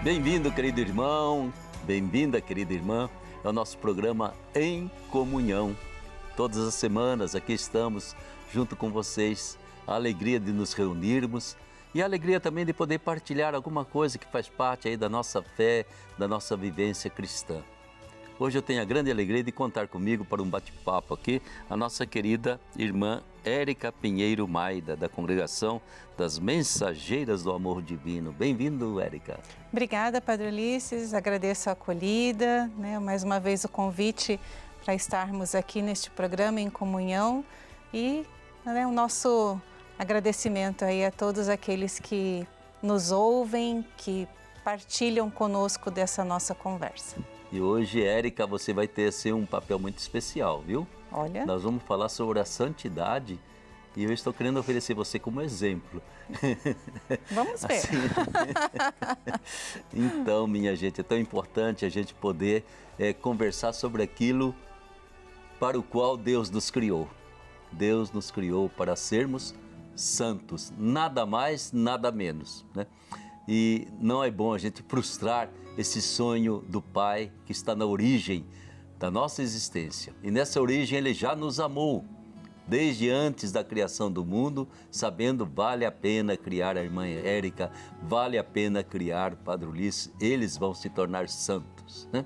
Bem-vindo, querido irmão, bem-vinda, querida irmã, ao nosso programa Em Comunhão. Todas as semanas aqui estamos junto com vocês, a alegria de nos reunirmos e a alegria também de poder partilhar alguma coisa que faz parte aí da nossa fé, da nossa vivência cristã. Hoje eu tenho a grande alegria de contar comigo para um bate-papo aqui a nossa querida irmã Érica Pinheiro Maida, da Congregação das Mensageiras do Amor Divino. Bem-vindo, Érica. Obrigada, Padre Ulisses, agradeço a acolhida, mais uma vez o convite para estarmos aqui neste programa Em Comunhão e o nosso agradecimento aí a todos aqueles que nos ouvem, que partilham conosco dessa nossa conversa. E hoje, Érica, você vai ter assim, um papel muito especial, viu? Olha. Nós vamos falar sobre a santidade e eu estou querendo oferecer você como exemplo. Vamos ver. Assim, então, minha gente, é tão importante a gente poder conversar sobre aquilo para o qual Deus nos criou. Deus nos criou para sermos santos, nada mais, nada menos, né? E não é bom a gente frustrar esse sonho do Pai que está na origem da nossa existência. E nessa origem Ele já nos amou, desde antes da criação do mundo, sabendo vale a pena criar a irmã Érica, vale a pena criar o Padre Ulisses, eles vão se tornar santos, né?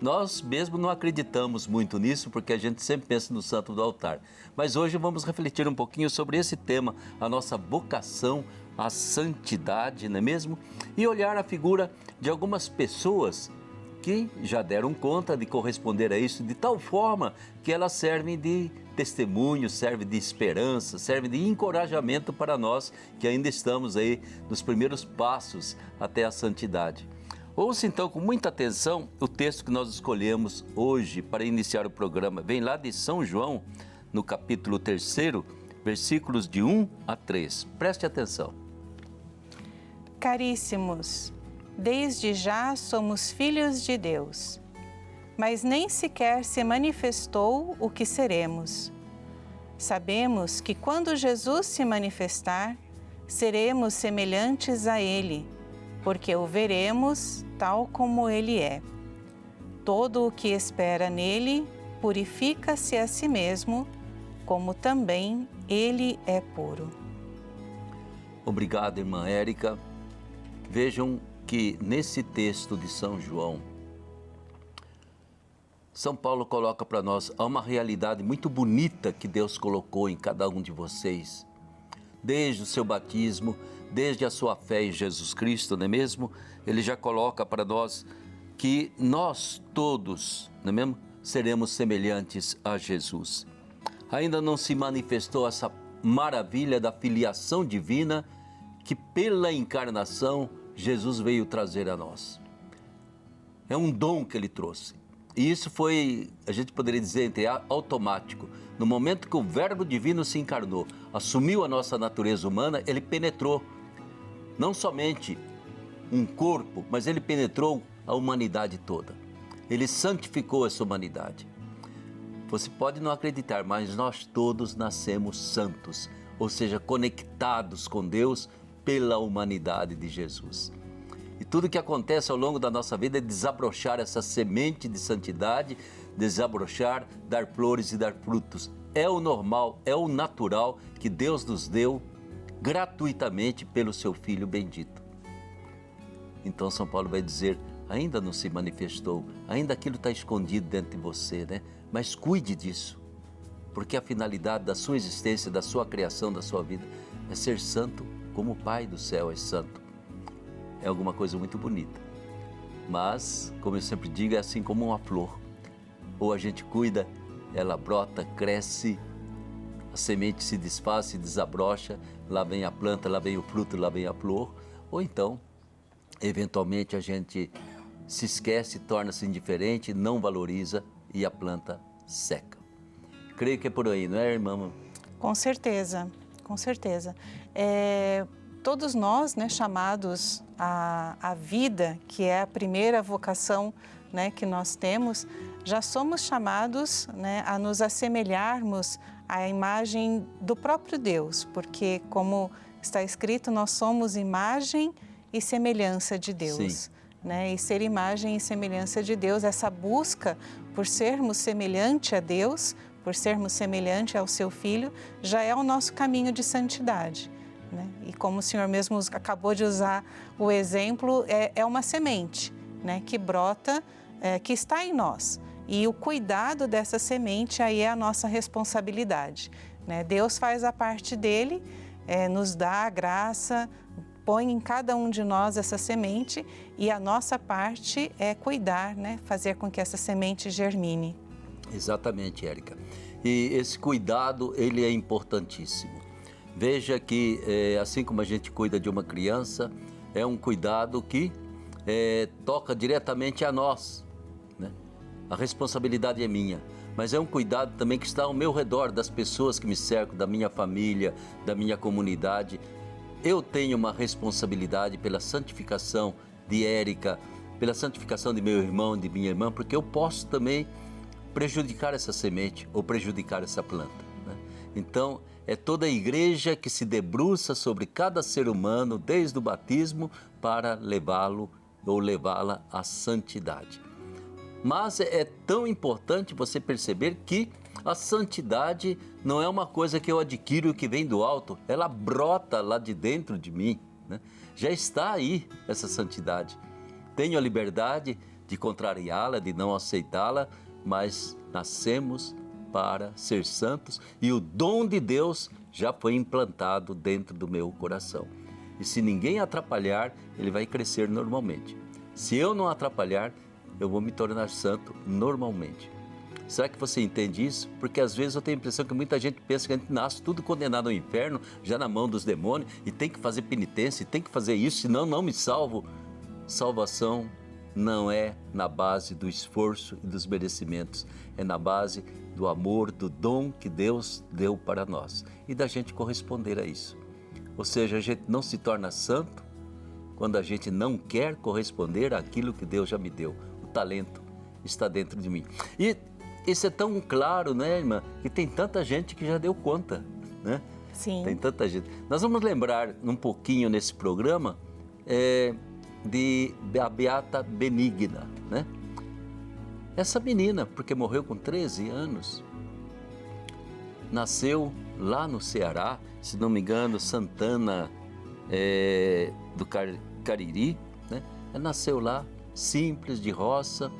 Nós mesmo não acreditamos muito nisso, porque a gente sempre pensa no santo do altar. Mas hoje vamos refletir um pouquinho sobre esse tema, a nossa vocação à santidade, não é mesmo? E olhar a figura de algumas pessoas que já deram conta de corresponder a isso de tal forma que elas servem de testemunho, servem de esperança, servem de encorajamento para nós que ainda estamos aí nos primeiros passos até a santidade. Ouça então com muita atenção o texto que nós escolhemos hoje para iniciar o programa. Vem lá de São João, no capítulo 3, versículos de 1 a 3. Preste atenção. Caríssimos, desde já somos filhos de Deus, mas nem sequer se manifestou o que seremos. Sabemos que quando Jesus se manifestar, seremos semelhantes a Ele, porque o veremos tal como Ele é. Todo o que espera nele purifica-se a si mesmo, como também Ele é puro. Obrigado, irmã Érica. Vejam que nesse texto de São João, São Paulo coloca para nós uma realidade muito bonita que Deus colocou em cada um de vocês. Desde o seu batismo, desde a sua fé em Jesus Cristo, não é mesmo? Ele já coloca para nós que nós todos, não é mesmo? Seremos semelhantes a Jesus. Ainda não se manifestou essa maravilha da filiação divina que pela encarnação Jesus veio trazer a nós. É um dom que Ele trouxe. E isso foi, a gente poderia dizer, automático. No momento que o Verbo Divino se encarnou, assumiu a nossa natureza humana, Ele penetrou não somente um corpo, mas Ele penetrou a humanidade toda. Ele santificou essa humanidade. Você pode não acreditar, mas nós todos nascemos santos, ou seja, conectados com Deus pela humanidade de Jesus. E tudo que acontece ao longo da nossa vida é desabrochar essa semente de santidade, desabrochar, dar flores e dar frutos. É o normal, é o natural que Deus nos deu gratuitamente pelo seu Filho bendito. Então São Paulo vai dizer, ainda não se manifestou, ainda aquilo está escondido dentro de você, né? Mas cuide disso, porque a finalidade da sua existência, da sua criação, da sua vida, é ser santo como o Pai do céu é santo. É alguma coisa muito bonita. Mas, como eu sempre digo, é assim como uma flor. Ou a gente cuida, ela brota, cresce, a semente se desfaz, se desabrocha, lá vem a planta, lá vem o fruto, lá vem a flor. Ou então, eventualmente a gente se esquece, torna-se indiferente, não valoriza e a planta seca. Creio que é por aí, não é, irmã? Com certeza, com certeza. Todos nós, chamados à vida, que é a primeira vocação, que nós temos, já somos chamados, a nos assemelharmos à imagem do próprio Deus, porque, como está escrito, nós somos imagem e semelhança de Deus. Sim. né, e ser imagem e semelhança de Deus. Essa busca por sermos semelhante a Deus, por sermos semelhante ao seu Filho, já é o nosso caminho de santidade, né? E como o Senhor mesmo acabou de usar o exemplo, é uma semente, né, que brota, que está em nós. E o cuidado dessa semente aí é a nossa responsabilidade, né? Deus faz a parte dele, nos dá a graça, põe em cada um de nós essa semente, e a nossa parte é cuidar, né? Fazer com que essa semente germine. Exatamente, Érica. E esse cuidado, ele é importantíssimo. Veja que, assim como a gente cuida de uma criança, é um cuidado que toca diretamente a nós, né? A responsabilidade é minha, mas é um cuidado também que está ao meu redor, das pessoas que me cercam, da minha família, da minha comunidade. Eu tenho uma responsabilidade pela santificação de Érica, pela santificação de meu irmão, de minha irmã, porque eu posso também prejudicar essa semente ou prejudicar essa planta, né? Então, é toda a igreja que se debruça sobre cada ser humano desde o batismo para levá-lo ou levá-la à santidade. Mas é tão importante você perceber que a santidade não é uma coisa que eu adquiro que vem do alto, ela brota lá de dentro de mim, né? Já está aí essa santidade. Tenho a liberdade de contrariá-la, de não aceitá-la, mas nascemos para ser santos e o dom de Deus já foi implantado dentro do meu coração. E se ninguém atrapalhar, ele vai crescer normalmente. Se eu não atrapalhar, eu vou me tornar santo normalmente. Será que você entende isso? Porque às vezes eu tenho a impressão que muita gente pensa que a gente nasce tudo condenado ao inferno, já na mão dos demônios, e tem que fazer penitência, e tem que fazer isso, senão não me salvo. Salvação não é na base do esforço e dos merecimentos, é na base do amor, do dom que Deus deu para nós e da gente corresponder a isso. Ou seja, a gente não se torna santo quando a gente não quer corresponder àquilo que Deus já me deu. O talento está dentro de mim. E isso é tão claro, né, irmã, que tem tanta gente que já deu conta, né? Sim. Tem tanta gente. Nós vamos lembrar um pouquinho nesse programa de a Beata Benigna, né? Essa menina, porque morreu com 13 anos, nasceu lá no Ceará, se não me engano, Santana do Cariri, né? Ela nasceu lá, simples, de roça,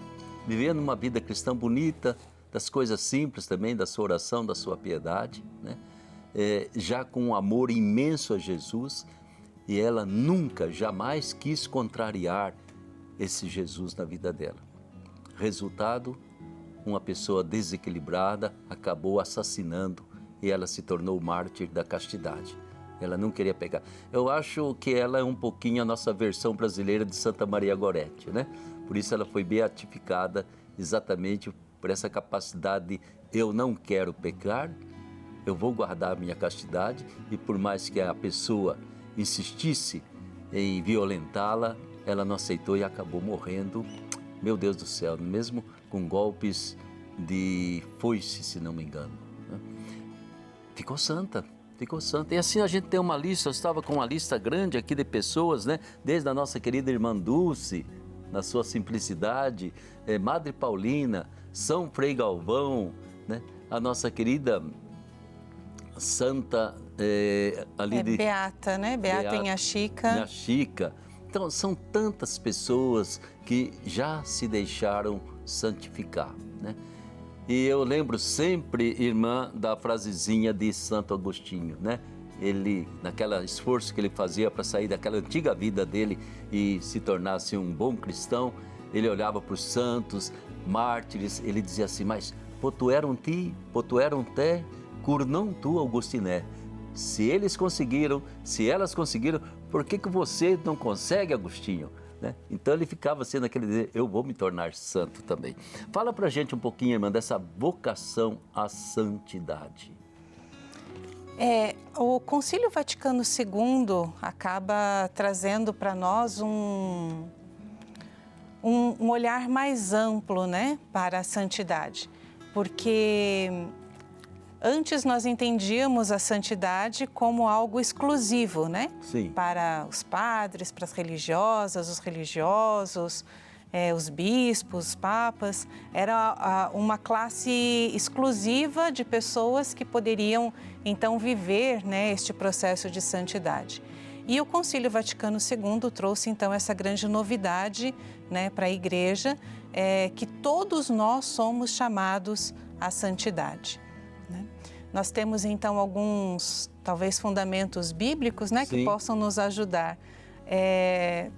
vivendo uma vida cristã bonita, das coisas simples também, da sua oração, da sua piedade, né? Já com um amor imenso a Jesus, e ela nunca, jamais quis contrariar esse Jesus na vida dela. Resultado, uma pessoa desequilibrada acabou assassinando e ela se tornou mártir da castidade. Ela não queria pecar. Eu acho que ela é um pouquinho a nossa versão brasileira de Santa Maria Gorete, né? Por isso ela foi beatificada exatamente por essa capacidade de eu não quero pecar, eu vou guardar a minha castidade, e por mais que a pessoa insistisse em violentá-la, ela não aceitou e acabou morrendo, meu Deus do céu, mesmo com golpes de foice, se não me engano, né? Ficou santa. E assim a gente tem uma lista, eu estava com uma lista grande aqui de pessoas, né? Desde a nossa querida irmã Dulce, na sua simplicidade, Madre Paulina, São Frei Galvão, né? A nossa querida Santa ali de Beata, né? Beata Inhaxica. Inhaxica. Então, são tantas pessoas que já se deixaram santificar, né? E eu lembro sempre, irmã, da frasezinha de Santo Agostinho, né? Ele, naquele esforço que ele fazia para sair daquela antiga vida dele e se tornasse um bom cristão, ele olhava para os santos, mártires, ele dizia assim, mas potueram te, cur non tu, Augustiné. Se eles conseguiram, se elas conseguiram, por que você não consegue, Agostinho? Né? Então ele ficava sendo aquele dizer, eu vou me tornar santo também. Fala pra gente um pouquinho, irmã, dessa vocação à santidade. O Concílio Vaticano II acaba trazendo para nós um olhar mais amplo, né, para a santidade, porque Antes nós entendíamos a santidade como algo exclusivo, né? Sim. Para os padres, para as religiosas, os religiosos, os bispos, os papas. Era uma classe exclusiva de pessoas que poderiam, então, viver, né, este processo de santidade. E o Concílio Vaticano II trouxe, então, essa grande novidade, né, para a Igreja, que todos nós somos chamados à santidade. Né? Nós temos, então, alguns, talvez, fundamentos bíblicos, né, que possam nos ajudar.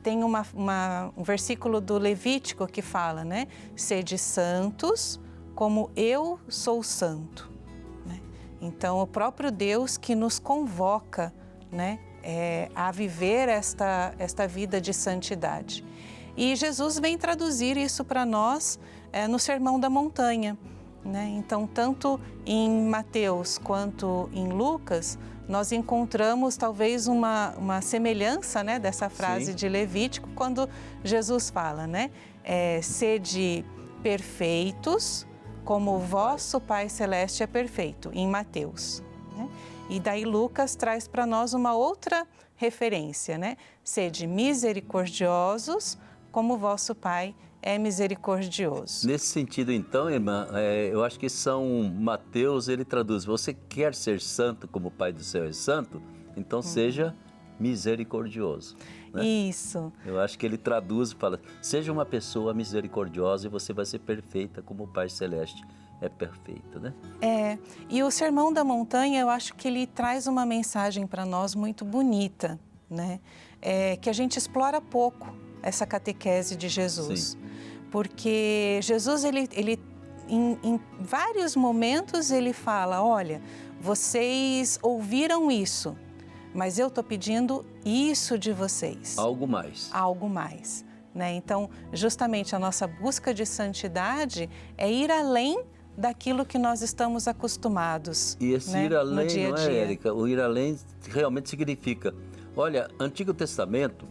Tem um versículo do Levítico que fala, né? Sede santos como eu sou santo. Né? Então, o próprio Deus que nos convoca, né, a viver esta vida de santidade. E Jesus vem traduzir isso para nós no Sermão da Montanha. Né? Então, tanto em Mateus quanto em Lucas, nós encontramos talvez uma semelhança, né, dessa frase de Levítico, quando Jesus fala, né? Sede perfeitos como o vosso Pai Celeste é perfeito, em Mateus. Né? E daí Lucas traz para nós uma outra referência, né? Sede misericordiosos como o vosso Pai é misericordioso. Nesse sentido, então, irmã, eu acho que Mateus, ele traduz, você quer ser santo como o Pai do céu é santo? Então seja misericordioso. Né? Isso. Eu acho que ele traduz e fala, seja uma pessoa misericordiosa e você vai ser perfeita como o Pai Celeste é perfeito, né? E o Sermão da Montanha, eu acho que ele traz uma mensagem para nós muito bonita, né? Que a gente explora pouco essa catequese de Jesus. Sim. Porque Jesus, ele em vários momentos, ele fala, olha, vocês ouviram isso, mas eu estou pedindo isso de vocês. Algo mais. Algo mais. Né? Então, justamente a nossa busca de santidade é ir além daquilo que nós estamos acostumados. E esse né? ir além, no dia a não dia. é, Érica? O ir além realmente significa, olha, Antigo Testamento,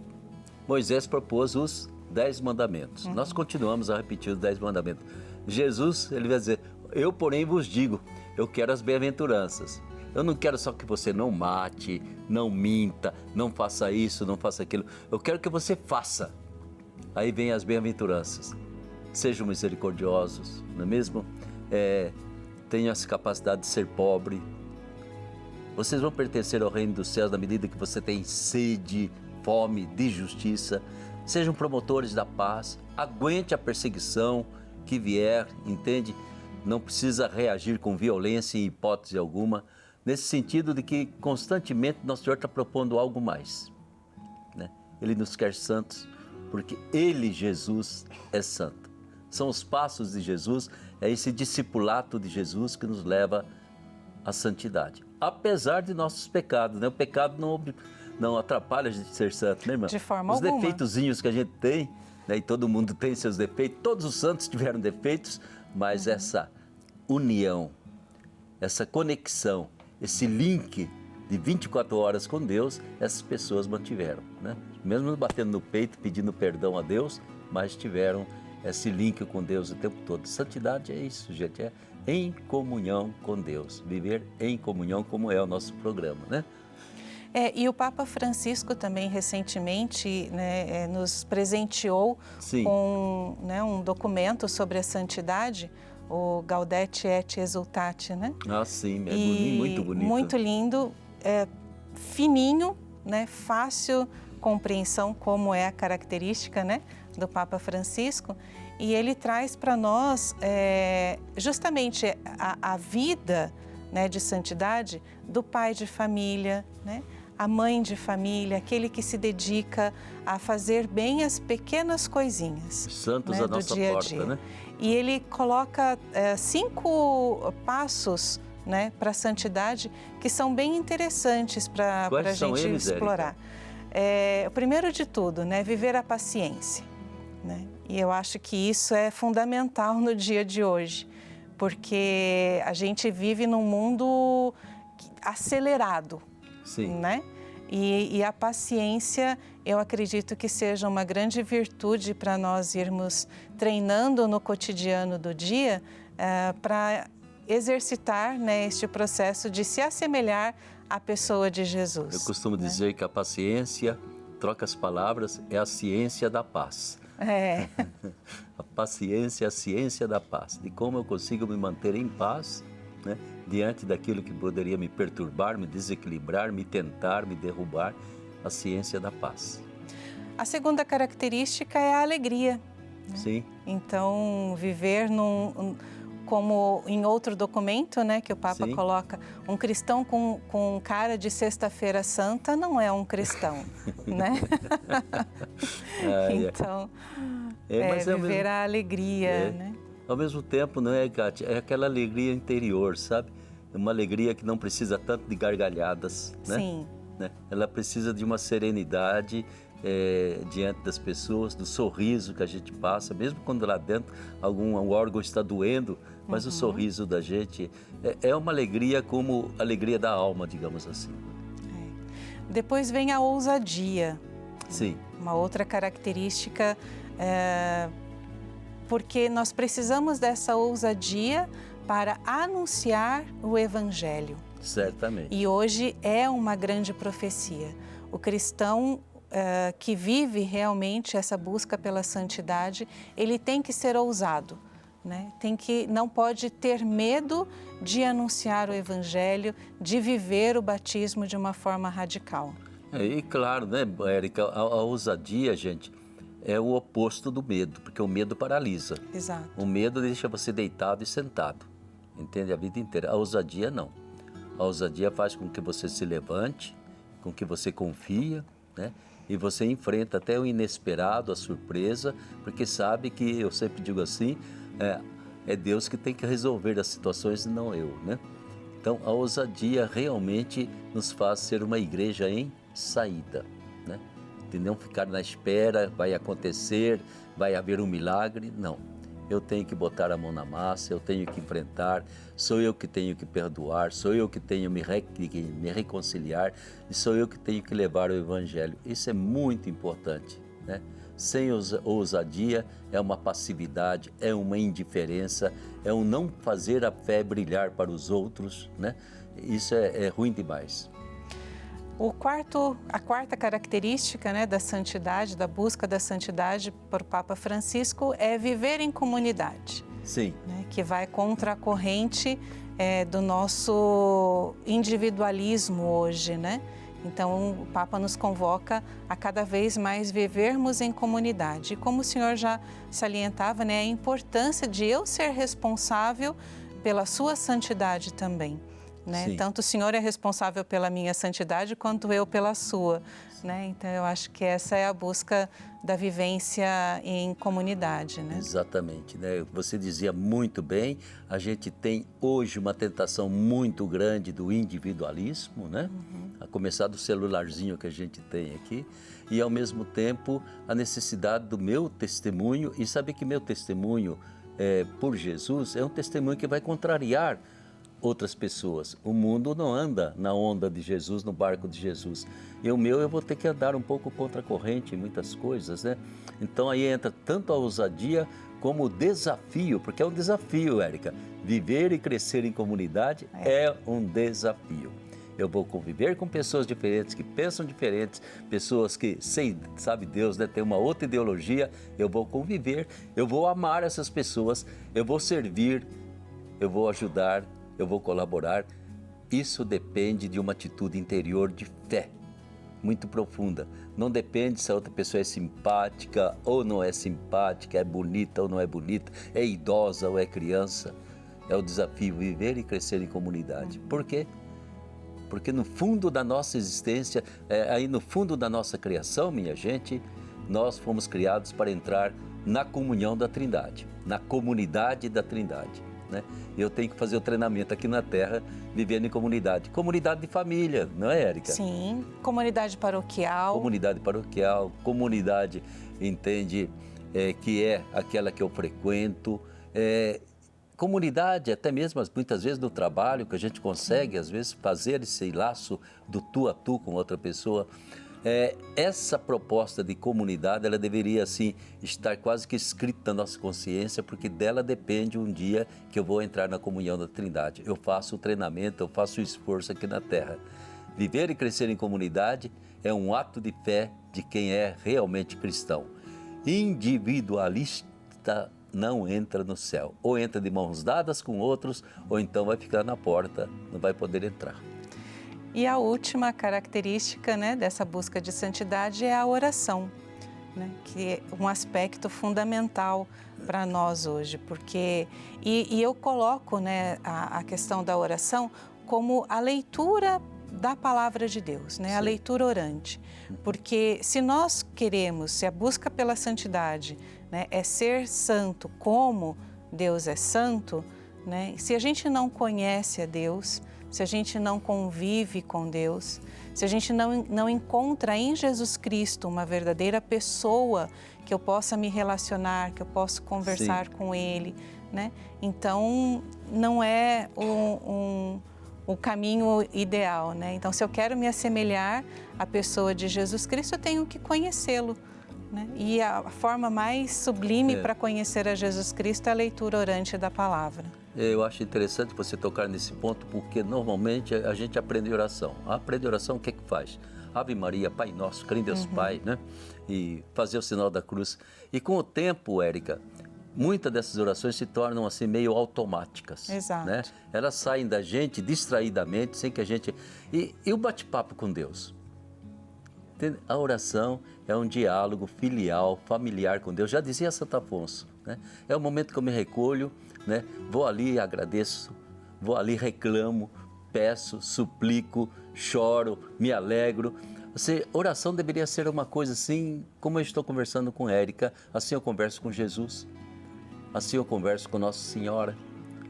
Moisés propôs os 10 mandamentos. Nós continuamos a repetir os 10 mandamentos. Jesus, ele vai dizer, eu porém vos digo, eu quero as bem-aventuranças. Eu não quero só que você não mate, não minta, não faça isso, não faça aquilo. Eu quero que você faça. Aí vem as bem-aventuranças. Sejam misericordiosos, não é mesmo? Tenham essa capacidade de ser pobre. Vocês vão pertencer ao reino dos céus na medida que você tem sede, fome de justiça. Sejam promotores da paz, aguente a perseguição que vier, entende? Não precisa reagir com violência em hipótese alguma, nesse sentido de que constantemente Nosso Senhor está propondo algo mais. Né? Ele nos quer santos, porque Ele, Jesus, é santo. São os passos de Jesus, é esse discipulato de Jesus que nos leva à santidade. Apesar de nossos pecados, né? O pecado não atrapalha a gente ser santo, né, irmã? De forma alguma. Os defeitozinhos que a gente tem, né, e todo mundo tem seus defeitos, todos os santos tiveram defeitos, mas essa união, essa conexão, esse link de 24 horas com Deus, essas pessoas mantiveram, né? Mesmo batendo no peito, pedindo perdão a Deus, mas tiveram esse link com Deus o tempo todo. Santidade é isso, gente, é em comunhão com Deus, viver em comunhão, como é o nosso programa, né? E o Papa Francisco também recentemente, né, nos presenteou com, né, um documento sobre a santidade, o Gaudete et Exsultate, né? Ah, sim, muito bonito. Muito lindo, fininho, né, fácil compreensão, como é a característica, né, do Papa Francisco. E ele traz para nós justamente a vida, né, de santidade do pai de família, né? A mãe de família, aquele que se dedica a fazer bem as pequenas coisinhas. Santos, né, à nossa dia porta, a dia. né? E ele coloca 5 passos, né, para a santidade que são bem interessantes para a gente explorar. O primeiro de tudo, né, viver a paciência. Né? E eu acho que isso é fundamental no dia de hoje, porque a gente vive num mundo acelerado. Sim. Né? E a paciência, eu acredito que seja uma grande virtude para nós irmos treinando no cotidiano do dia para exercitar, né, este processo de se assemelhar à pessoa de Jesus. Eu costumo dizer que a paciência, troca as palavras, é a ciência da paz. É. A paciência é a ciência da paz, de como eu consigo me manter em paz, né, diante daquilo que poderia me perturbar, me desequilibrar, me tentar, me derrubar, a ciência da paz. A segunda característica é a alegria. Sim. Então, viver como em outro documento, né, que o Papa Sim. coloca, um cristão com cara de Sexta-feira Santa não é um cristão, né? Então, mas viver a alegria, né? Ao mesmo tempo, não é, Kátia? É aquela alegria interior, sabe? É uma alegria que não precisa tanto de gargalhadas, né? Sim. Né? Ela precisa de uma serenidade diante das pessoas, do sorriso que a gente passa, mesmo quando lá dentro algum órgão está doendo, mas o sorriso da gente é uma alegria como a alegria da alma, digamos assim. Depois vem a ousadia. Sim. Uma outra característica, porque nós precisamos dessa ousadia para anunciar o Evangelho. Certamente. E hoje é uma grande profecia. O cristão que vive realmente essa busca pela santidade, ele tem que ser ousado, né? Não pode ter medo de anunciar o Evangelho, de viver o batismo de uma forma radical. E claro, né, Érica, a ousadia, gente, é o oposto do medo, porque o medo paralisa. Exato. O medo deixa você deitado e sentado, entende? A vida inteira. A ousadia não. A ousadia faz com que você se levante, com que você confia, né? E você enfrenta até o inesperado, a surpresa, porque sabe que, eu sempre digo assim, é Deus que tem que resolver as situações e não eu, né? Então, a ousadia realmente nos faz ser uma igreja em saída, né? De não ficar na espera, vai acontecer, vai haver um milagre, não. Eu tenho que botar a mão na massa, eu tenho que enfrentar, sou eu que tenho que perdoar, sou eu que tenho que me reconciliar e sou eu que tenho que levar o Evangelho. Isso é muito importante, né? Sem ousadia é uma passividade, é uma indiferença, é um não fazer a fé brilhar para os outros, né? Isso é ruim demais. A quarta característica, né, da santidade, da busca da santidade por Papa Francisco é viver em comunidade. Sim. Né, que vai contra a corrente do nosso individualismo hoje, né? Então, o Papa nos convoca a cada vez mais vivermos em comunidade. E como o senhor já salientava, né, a importância de eu ser responsável pela sua santidade também. Né? Tanto o senhor é responsável pela minha santidade quanto eu pela sua, né? Então eu acho que essa é a busca da vivência em comunidade, né? Exatamente, né? Você dizia muito bem, a gente tem hoje uma tentação muito grande do individualismo, né? A começar do celularzinho que a gente tem aqui e ao mesmo tempo a necessidade do meu testemunho e saber que meu testemunho por Jesus é um testemunho que vai contrariar outras pessoas. O mundo não anda na onda de Jesus, no barco de Jesus. E o meu eu vou ter que andar um pouco contra a corrente em muitas coisas, né? Então aí entra tanto a ousadia como o desafio, porque é um desafio, Érica. Viver e crescer em comunidade é um desafio. Eu vou conviver com pessoas diferentes, que pensam diferentes, pessoas que, sabe Deus, né, tem uma outra ideologia. Eu vou conviver, eu vou amar essas pessoas, eu vou servir, eu vou ajudar, eu vou colaborar. Isso depende de uma atitude interior de fé muito profunda. Não depende se a outra pessoa é simpática ou não é simpática, é bonita ou não é bonita, é idosa ou é criança. É o desafio viver e crescer em comunidade. Por quê? Porque no fundo da nossa existência, aí no fundo da nossa criação, minha gente, nós fomos criados para entrar na comunhão da Trindade, na comunidade da Trindade. Né? Eu tenho que fazer o treinamento aqui na Terra, vivendo em comunidade. Comunidade de família, não é, Érica? Sim, comunidade paroquial. Comunidade paroquial, comunidade, entende, que é aquela que eu frequento. Comunidade, até mesmo muitas vezes no trabalho, que a gente consegue, às vezes, fazer esse laço do tu a tu com outra pessoa. Essa proposta de comunidade, ela deveria assim estar quase que escrita na nossa consciência, porque dela depende um dia que eu vou entrar na comunhão da Trindade. Eu faço o treinamento, eu faço o esforço aqui na Terra. Viver e crescer em comunidade é um ato de fé de quem é realmente cristão. Individualista não entra no céu. Ou entra de mãos dadas com outros, ou então vai ficar na porta, não vai poder entrar. E a última característica, né, dessa busca de santidade é a oração, né, que é um aspecto fundamental para nós hoje, porque e eu coloco, né, a questão da oração como a leitura da palavra de Deus, né, a leitura orante, porque se nós queremos, se a busca pela santidade, né, é ser santo como Deus é santo, né, se a gente não conhece a Deus, se a gente não convive com Deus, se a gente não encontra em Jesus Cristo uma verdadeira pessoa que eu possa me relacionar, que eu possa conversar com Ele, né? Então, não é o caminho ideal, né? Então, se eu quero me assemelhar à pessoa de Jesus Cristo, eu tenho que conhecê-lo, né? E a forma mais sublime para conhecer a Jesus Cristo é a leitura orante da palavra. Eu acho interessante você tocar nesse ponto, porque normalmente a gente aprende oração. Aprende oração, o que é que faz? Ave Maria, Pai Nosso, crê em Deus Pai, né? E fazer o sinal da cruz. E com o tempo, Érica, muitas dessas orações se tornam assim meio automáticas. Exato. Né? Elas saem da gente distraidamente, sem que a gente... E o bate-papo com Deus? A oração é um diálogo filial, familiar com Deus. Já dizia Santo Afonso, né? É o momento que eu me recolho, né? Vou ali, agradeço, vou ali, reclamo, peço, suplico, choro, me alegro. Oração deveria ser uma coisa assim, como eu estou conversando com Érica, assim eu converso com Jesus, assim eu converso com Nossa Senhora,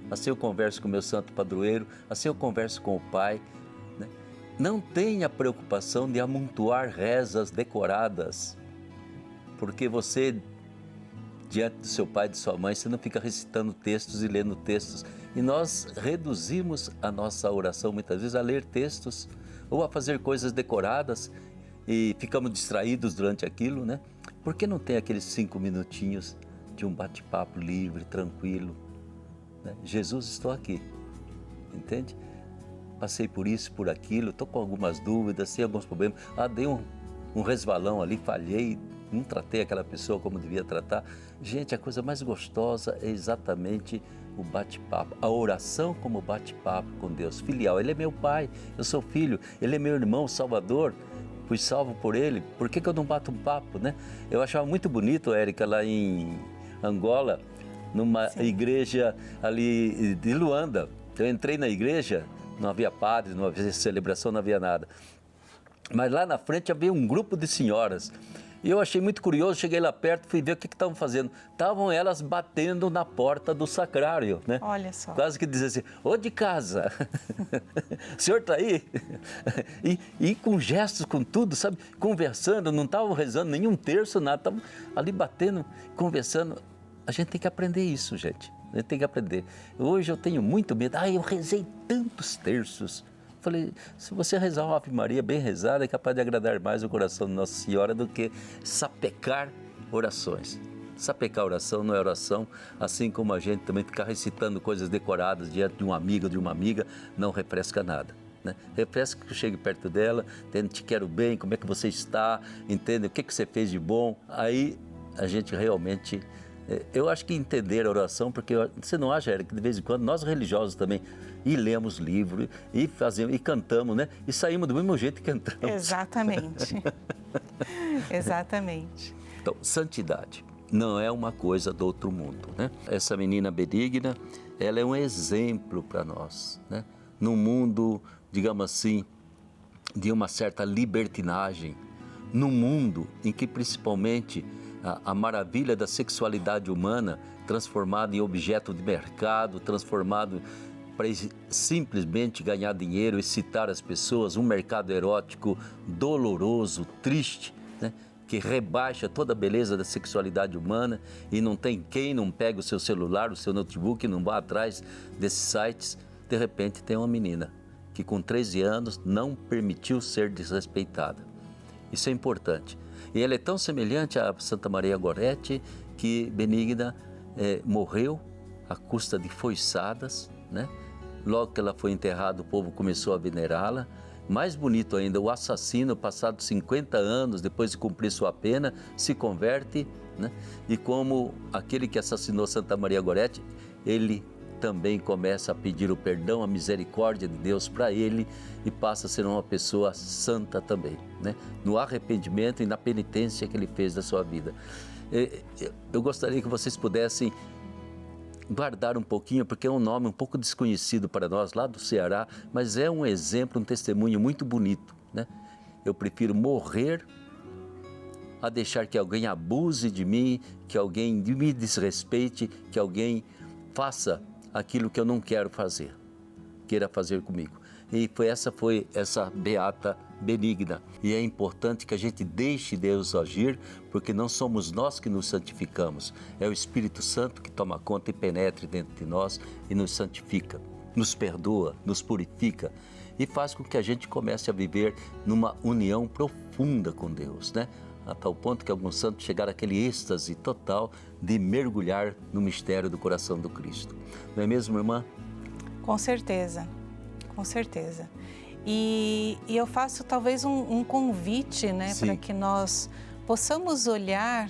assim eu converso com meu santo padroeiro, assim eu converso com o Pai. Né? Não tenha preocupação de amontoar rezas decoradas, porque você, diante do seu pai e de sua mãe, você não fica recitando textos e lendo textos. E nós reduzimos a nossa oração muitas vezes a ler textos ou a fazer coisas decoradas e ficamos distraídos durante aquilo, né? Por que não tem aqueles 5 minutinhos de um bate-papo livre, tranquilo? Né? Jesus, estou aqui, entende? Passei por isso, por aquilo, estou com algumas dúvidas, tenho alguns problemas. Dei um resvalão ali, falhei, não tratei aquela pessoa como devia tratar. Gente, a coisa mais gostosa é exatamente o bate-papo, a oração como bate-papo com Deus filial. Ele é meu pai, eu sou filho, ele é meu irmão, salvador, fui salvo por ele, por que eu não bato um papo, né? Eu achava muito bonito, Érica, lá em Angola, numa igreja ali de Luanda. Eu entrei na igreja, não havia padre, não havia celebração, não havia nada. Mas lá na frente havia um grupo de senhoras. E eu achei muito curioso, cheguei lá perto, fui ver o que estavam fazendo. Estavam elas batendo na porta do sacrário, né? Olha só. Quase que dizia assim, ô de casa, o senhor está aí? E com gestos, com tudo, sabe? Conversando, não estavam rezando nenhum terço, nada. Estavam ali batendo, conversando. A gente tem que aprender isso, gente. A gente tem que aprender. Hoje eu tenho muito medo. Eu rezei tantos terços. Falei, se você rezar uma Ave Maria bem rezada, é capaz de agradar mais o coração de Nossa Senhora do que sapecar orações. Sapecar oração não é oração, assim como a gente também ficar recitando coisas decoradas diante de um amigo ou de uma amiga, não refresca nada. Né? Refresca que eu chegue perto dela, entende? Te quero bem, como é que você está, entende? O que você fez de bom. Aí a gente realmente... Eu acho que entender a oração, porque você não acha, Érica, que de vez em quando nós religiosos também, e lemos livro, e fazemos, e cantamos, né? E saímos do mesmo jeito que cantamos. Exatamente. Exatamente. Então, santidade não é uma coisa do outro mundo, né? Essa menina benigna, ela é um exemplo para nós, né? Num mundo, digamos assim, de uma certa libertinagem, num mundo em que principalmente a maravilha da sexualidade humana transformada em objeto de mercado, transformado para simplesmente ganhar dinheiro, excitar as pessoas, um mercado erótico doloroso, triste, né? Que rebaixa toda a beleza da sexualidade humana e não tem quem não pegue o seu celular, o seu notebook, não vá atrás desses sites. De repente tem uma menina que com 13 anos não permitiu ser desrespeitada. Isso é importante. E ela é tão semelhante a Santa Maria Gorete que Benigna morreu à custa de foiçadas, né? Logo que ela foi enterrada, o povo começou a venerá-la. Mais bonito ainda, o assassino, passados 50 anos, depois de cumprir sua pena, se converte, né? E como aquele que assassinou Santa Maria Gorete, ele também começa a pedir o perdão, a misericórdia de Deus para ele e passa a ser uma pessoa santa também, né? No arrependimento e na penitência que ele fez da sua vida. Eu gostaria que vocês pudessem guardar um pouquinho, porque é um nome um pouco desconhecido para nós lá do Ceará, mas é um exemplo, um testemunho muito bonito, né? Eu prefiro morrer a deixar que alguém abuse de mim, que alguém me desrespeite, que alguém faça aquilo que eu não quero fazer, queira fazer comigo. E essa foi essa beata Benigna. E é importante que a gente deixe Deus agir, porque não somos nós que nos santificamos. É o Espírito Santo que toma conta e penetra dentro de nós e nos santifica, nos perdoa, nos purifica e faz com que a gente comece a viver numa união profunda com Deus, né? A tal ponto que alguns santos chegaram àquele êxtase total de mergulhar no mistério do coração do Cristo. Não é mesmo, irmã? Com certeza, com certeza. E eu faço talvez um convite, né, para que nós possamos olhar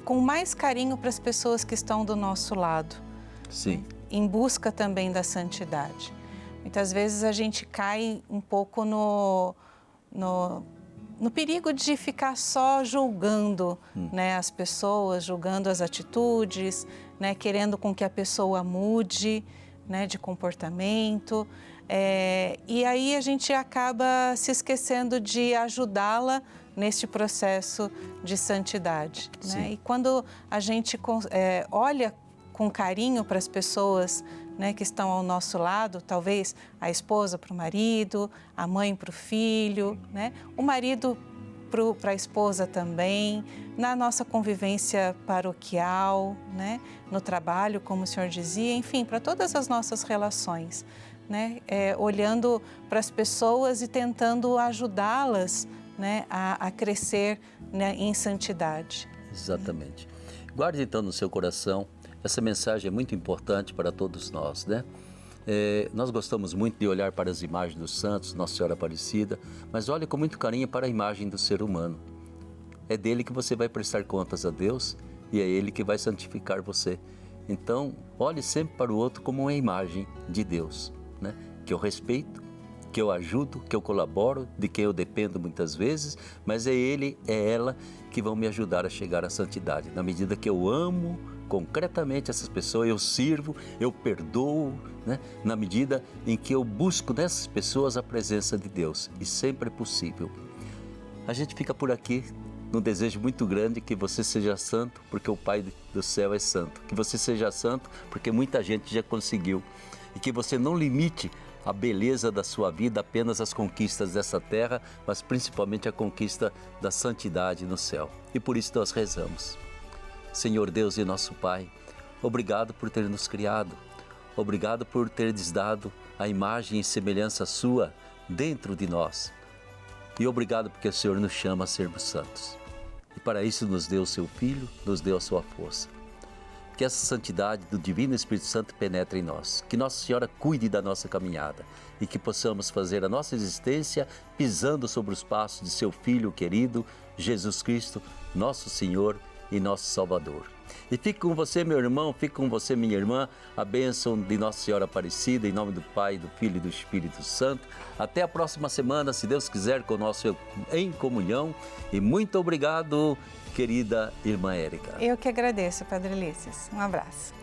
com mais carinho para as pessoas que estão do nosso lado. Sim. Em busca também da santidade. Muitas vezes a gente cai um pouco no perigo de ficar só julgando, né, as pessoas, julgando as atitudes, né, querendo com que a pessoa mude, né, de comportamento. E aí a gente acaba se esquecendo de ajudá-la neste processo de santidade, né? E quando a gente olha com carinho para as pessoas, né, que estão ao nosso lado, talvez a esposa para o marido, a mãe para o filho, né, o marido para a esposa também, na nossa convivência paroquial, né, no trabalho, como o senhor dizia, enfim, para todas as nossas relações, né, olhando para as pessoas e tentando ajudá-las, né, a crescer, né, em santidade. Exatamente. Guarde então no seu coração, essa mensagem é muito importante para todos nós, né? Nós gostamos muito de olhar para as imagens dos santos, Nossa Senhora Aparecida, mas olhe com muito carinho para a imagem do ser humano. É dele que você vai prestar contas a Deus e é ele que vai santificar você. Então, olhe sempre para o outro como uma imagem de Deus, né? Que eu respeito, que eu ajudo, que eu colaboro, de quem eu dependo muitas vezes, mas é ele, é ela que vão me ajudar a chegar à santidade. Na medida que eu amo concretamente essas pessoas, eu sirvo, eu perdoo, né? Na medida em que eu busco nessas pessoas a presença de Deus, e sempre é possível. A gente fica por aqui num desejo muito grande que você seja santo, porque o Pai do céu é santo. Que você seja santo, porque muita gente já conseguiu. E que você não limite a beleza da sua vida apenas às conquistas dessa terra, mas principalmente a conquista da santidade no céu. E por isso nós rezamos. Senhor Deus e nosso Pai, obrigado por ter nos criado. Obrigado por teres dado a imagem e semelhança sua dentro de nós. E obrigado porque o Senhor nos chama a sermos santos. E para isso nos deu o seu Filho, nos deu a sua força. Que essa santidade do Divino Espírito Santo penetre em nós. Que Nossa Senhora cuide da nossa caminhada e que possamos fazer a nossa existência pisando sobre os passos de seu Filho querido, Jesus Cristo, nosso Senhor e nosso Salvador. E fique com você, meu irmão, fique com você, minha irmã, a bênção de Nossa Senhora Aparecida, em nome do Pai, do Filho e do Espírito Santo. Até a próxima semana, se Deus quiser, conosco em comunhão. E muito obrigado, querida irmã Érica. Eu que agradeço, Padre Ulisses. Um abraço.